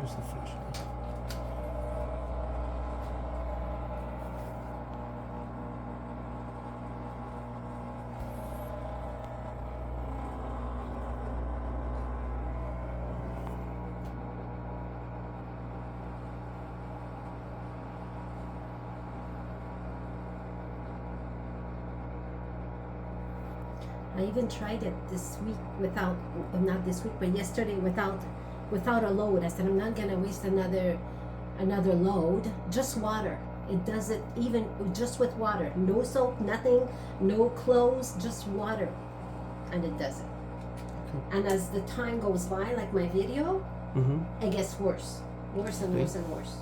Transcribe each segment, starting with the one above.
Where's the flashlight? I even tried it this week without, not this week, but yesterday without a load. I said I'm not gonna waste another load. Just water. It does it even just with water. No soap, nothing, no clothes, just water, and it does it. Okay. And as the time goes by, like my video, it gets worse and worse and worse.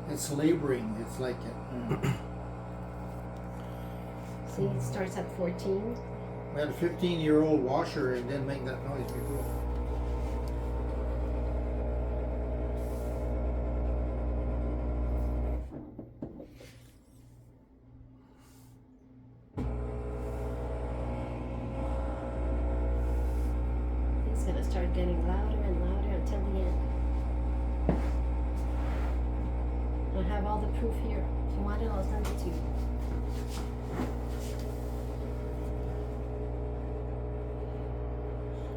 It's laboring. It's like See, it starts at 14. we had a 15-year-old washer and didn't make that noise before. It's gonna start getting louder and louder until the end. I have all the proof here. If you want it, I'll send it to you.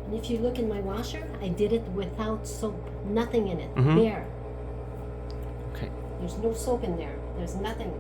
And if you look in my washer, I did it without soap. Nothing in it. Bare. Okay. There's no soap in there. There's nothing.